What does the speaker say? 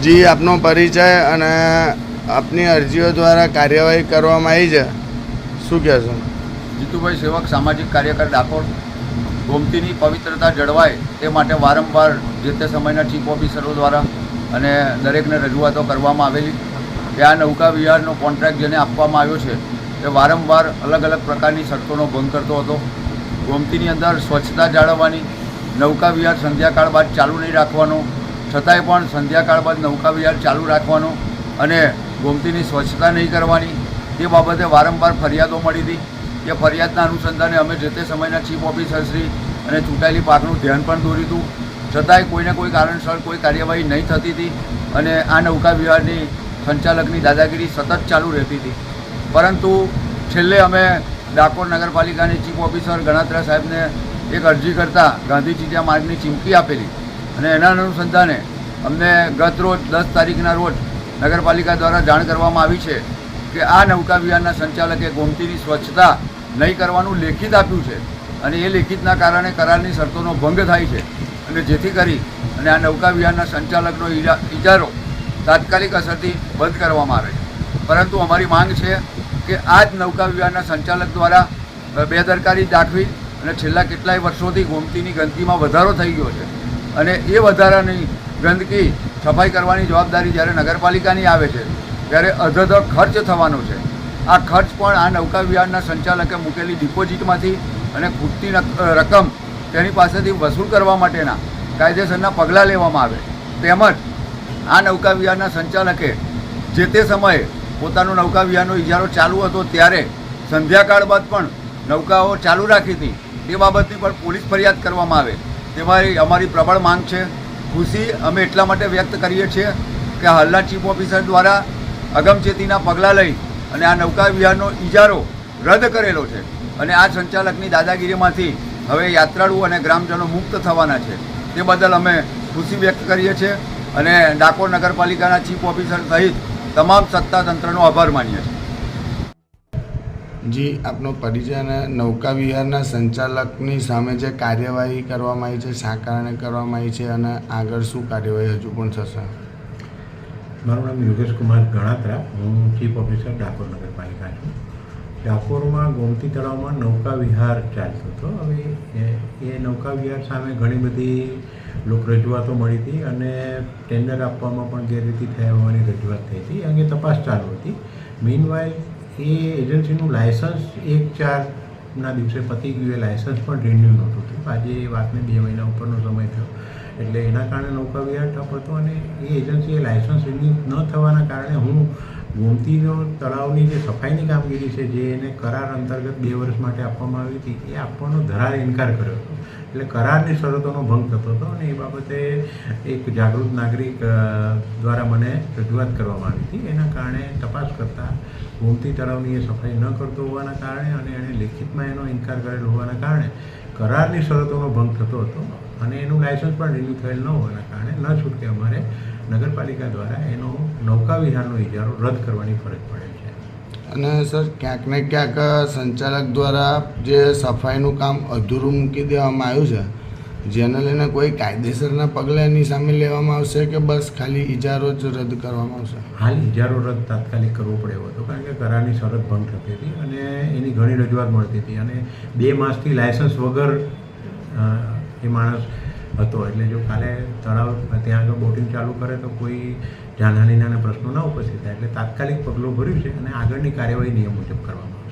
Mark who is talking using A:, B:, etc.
A: જી આપનો પરિચય અને આપની અરજીઓ દ્વારા કાર્યવાહી કરવામાં આવી છે, શું કહેશો?
B: જીતુભાઈ સેવક, સામાજિક કાર્યકર, ડાકોર. ગોમતીની પવિત્રતા જળવાય તે માટે વારંવાર જે તે સમયના ચીફ ઓફિસરો દ્વારા અને દરેકને રજૂઆતો કરવામાં આવેલી કે આ નૌકા વિહારનો કોન્ટ્રાક્ટ જેને આપવામાં આવ્યો છે તે વારંવાર અલગ અલગ પ્રકારની શરતોનો ભંગ કરતો હતો. ગોમતીની અંદર સ્વચ્છતા જાળવવાની, નૌકા વિહાર સંધ્યાકાળ બાદ ચાલુ નહીં રાખવાનો, છતાંય પણ સંધ્યાકાળ બાદ નૌકા વિહાર ચાલુ રાખવાનો અને ગોમતીની સ્વચ્છતા નહીં કરવાની, તે બાબતે વારંવાર ફરિયાદો મળી હતી. એ ફરિયાદના અનુસંધાને અમે જે તે સમયના ચીફ ઓફિસરશ્રી અને ચૂંટાયેલી પાંખનું ધ્યાન પણ દોર્યું હતું. છતાંય કોઈને કોઈ કારણસર કોઈ કાર્યવાહી નહીં થતી હતી અને આ નૌકા વિહારની સંચાલકની દાદાગીરી સતત ચાલુ રહેતી હતી. પરંતુ છેલ્લે અમે ડાકોર નગરપાલિકાની ચીફ ઓફિસર ગણાત્રા સાહેબને એક અરજી કરતાં ગાંધી ચીટિયા માર્ગની ચીમકી આપેલી અને એના અનુસંધાને અમને ગત રોજ 10 તારીખના રોજ નગરપાલિકા દ્વારા જાણ કરવામાં આવી છે કે આ નૌકા વિહારના સંચાલકે ગોમતીની સ્વચ્છતા નહીં કરવાનું લેખિત આપ્યું છે અને એ લેખિતના કારણે કરારની શરતોનો ભંગ થાય છે અને જેથી કરી અને આ નૌકા વિહારના સંચાલકનો ઇજારો તાત્કાલિક અસરથી બંધ કરવામાં આવે છે. પરંતુ અમારી માંગ છે કે આ જ નૌકા વિહારના સંચાલક દ્વારા બેદરકારી દાખવી અને છેલ્લા કેટલાય વર્ષોથી ગોમતીની ગંદકીમાં વધારો થઈ ગયો છે અને એ વધારાની ગંદકી સફાઈ કરવાની જવાબદારી જ્યારે નગરપાલિકાની આવે છે ત્યારે અધધ ખર્ચ થવાનો છે. આ ખર્ચ પણ આ નૌકા વિહારના સંચાલકે મૂકેલી ડિપોઝિટમાંથી અને ખૂટતી રકમ તેની પાસેથી વસૂલ કરવા માટેના કાયદેસરના પગલાં લેવામાં આવે. તેમજ આ નૌકા વિહારના સંચાલકે જે તે સમયે પોતાનો નૌકા વિહારનો ઇજારો ચાલુ હતો ત્યારે સંધ્યાકાળ બાદ પણ નૌકાઓ ચાલુ રાખી હતી, તે બાબતની પણ પોલીસ ફરિયાદ કરવામાં આવે તેમાં અમારી પ્રબળ માંગ છે. ખુશી અમે એટલા માટે વ્યક્ત કરીએ છીએ કે હાલના ચીફ ઓફિસર દ્વારા અગમચેતીના પગલાં લઈ અને આ નૌકા વિહારનો ઇજારો રદ કરેલો છે અને આ સંચાલકની દાદાગીરીમાંથી હવે યાત્રાળુ અને ગ્રામજનો મુક્ત થવાના છે. તે બદલ અમે ખુશી વ્યક્ત કરીએ છીએ અને ડાકોર નગરપાલિકાના ચીફ ઓફિસર સહિત તમામ સત્તાતંત્રનો આભાર માનીએ છીએ.
A: જી આપનો પરિચય અને નૌકા વિહારના સંચાલકની સામે જે કાર્યવાહી કરવામાં આવી છે, શા કારણે કરવામાં આવી છે અને આગળ શું કાર્યવાહી હજુ પણ થશે?
C: મારું નામ યોગેશ કુમાર ગણાત્રા, હું ચીફ ઓફિસર ડાકોર નગરપાલિકા છું. ડાકોરમાં ગોમતી તળાવમાં નૌકા વિહાર ચાલતો હતો. હવે એ નૌકા વિહાર સામે ઘણી બધી લોક રજૂઆતો મળી હતી અને ટેન્ડર આપવામાં પણ ગેરરીતિ થયા હોવાની રજૂઆત થઈ હતી. એ અંગે તપાસ ચાલુ હતી. મીનવાઇલ એ એજન્સીનું લાયસન્સ 1/4ના દિવસે પતી ગયું. એ લાયસન્સ પણ રિન્યુ નહોતું થયું. આજે એ વાતને 2 મહિના ઉપરનો સમય થયો એટલે એના કારણે નૌકા વિહાર ઠપ હતો અને એ એજન્સીએ લાયસન્સ રિન્યુ ન થવાના કારણે હું ગોમતીનો તળાવની જે સફાઈની કામગીરી છે જે એને કરાર અંતર્ગત 2 વર્ષ માટે આપવામાં આવી હતી એ આપવાનો ધરાર ઇનકાર કર્યો હતો. એટલે કરારની શરતોનો ભંગ થતો હતો અને એ બાબતે એક જાગૃત નાગરિક દ્વારા મને રજૂઆત કરવામાં આવી હતી. એના કારણે તપાસ કરતાં ગોમતી તળાવની એ સફાઈ ન કરતો હોવાના કારણે અને એણે લેખિતમાં એનો ઇનકાર કરેલો હોવાના કારણે કરારની શરતોનો ભંગ થતો હતો અને એનું લાયસન્સ પણ રિન્યુ થયેલ ન હોવાના કારણે ન છૂટકે અમારે નગરપાલિકા દ્વારા એનો નૌકા વિહારનો ઇજારો રદ કરવાની ફરજ પડે છે.
A: અને સર, ક્યાંક ને ક્યાંક સંચાલક દ્વારા જે સફાઈનું કામ અધૂરું મૂકી દેવામાં આવ્યું છે, જેને લઈને કોઈ કાયદેસરના પગલાં એની સામે લેવામાં આવશે કે બસ ખાલી ઇજારો જ રદ કરવામાં આવશે?
C: હાલ ઇજારો રદ તાત્કાલિક કરવો પડે એવો હતો કારણ કે કરારની શરત ભંગ થતી હતી અને એની ઘણી રજૂઆત મળતી હતી અને 2 માસથી લાયસન્સ વગર એ માણસ હતો. એટલે જો કાલે તળાવ ત્યાં આગળ બોટિંગ ચાલુ કરે તો કોઈ જાનહાનિના પ્રશ્નો ન ઉપસ્થિત થાય એટલે તાત્કાલિક પગલું ભર્યું છે અને આગળની કાર્યવાહી નિયમ મુજબ કરવામાં આવે.